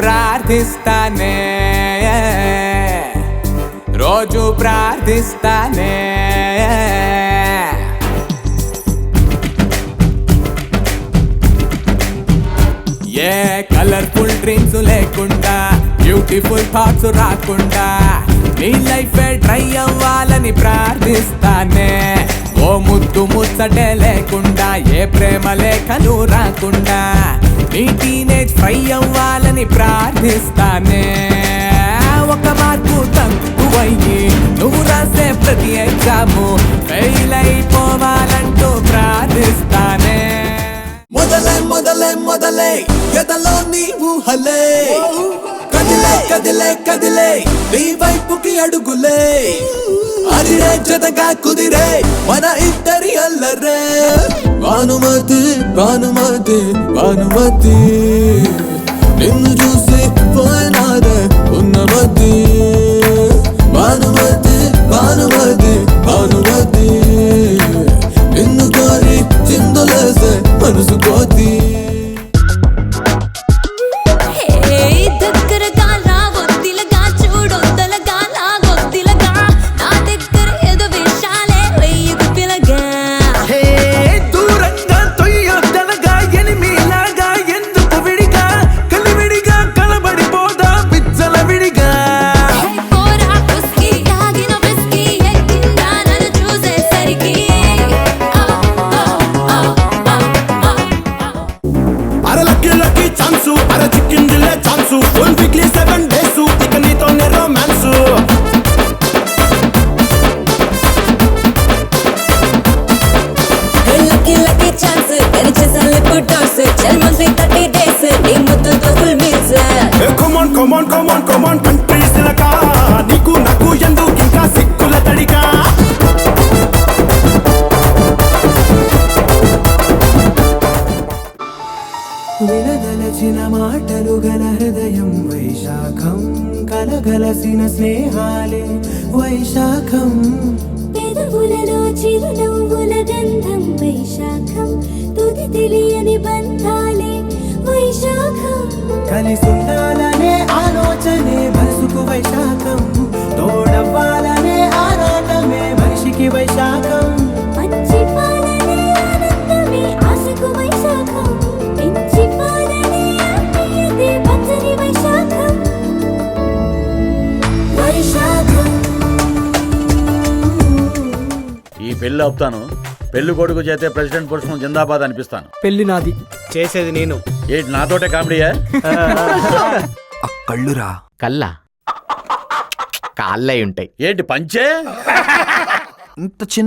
ప్రార్థిస్తానే రోజు ప్రార్థిస్తానే a colourful dreams లేకుండా beautiful thoughts రాకుండా నీ లైఫ్ ట్రై అవ్వాలని ప్రార్థిస్తానే ఓ ముద్దు ముచ్చటే లేకుండా ఏ ప్రేమ లేఖలు రాకుండా నీ టీనేజ్ ఫ్రై అవ్వాలని ప్రార్థిస్తానే ఒక మార్కు తక్కువయ్యి నువ్వు రాసే ప్రతి ఎగ్జాము ఫెయిల్ అయిపోవాలంటూ ప్రార్థిస్తానే మొదలే మొదలే మొదలే ఎదలో నీ ఊహలే కదిలే కదిలే కదిలే నీ వైపుకి అడుగులే అదిరే జతగా కుదిరే మన ఇద్దరి అల్లరే భానుమతి భానుమతి భానుమతి నిన్ను చూసి పోయినాదే ఉన్నమతి భానుమతి భానుమతి భానుమతి నిన్ను కోరి చిందులేసే మనసు కోతి Come on, come on, come on, country silaka నీకు నాకు ఎందుకు ఇంకా సిక్కుల తడికా వినదలచిన మాటలు గల హృదయం వైశాఖం కలగలసిన స్నేహాలే వైశాఖం పెదవులలో చిరునవ్వుల గంధం వైశాఖం తుది తెలియని బంధాలే వైశాఖం కలిసుండాలనే ఆలోచనే మనసుకు వైశాఖం తోడవ్వాలనే ఆరాటమే మనిషికి వైశాఖం పంచిపాలనే ఆనందమే ఆశకు వైశాఖం పెంచిపాలనే ఆప్యాయతే పచ్చని వైశాఖం వైశాఖం ఈ పెళ్లి ఆపుతాను పెళ్లి కొడుకు చేతే ప్రెసిడెంట్ పురుషం జిందాబాద్ అనిపిస్తాను పెళ్లి నాది చేసేది నేను. ఏంటి నాతోటే కామెడీయా కళ్ళురా కల్లా కాళ్ళై ఉంటాయి. ఏంటి పంచే ఇంత చిన్న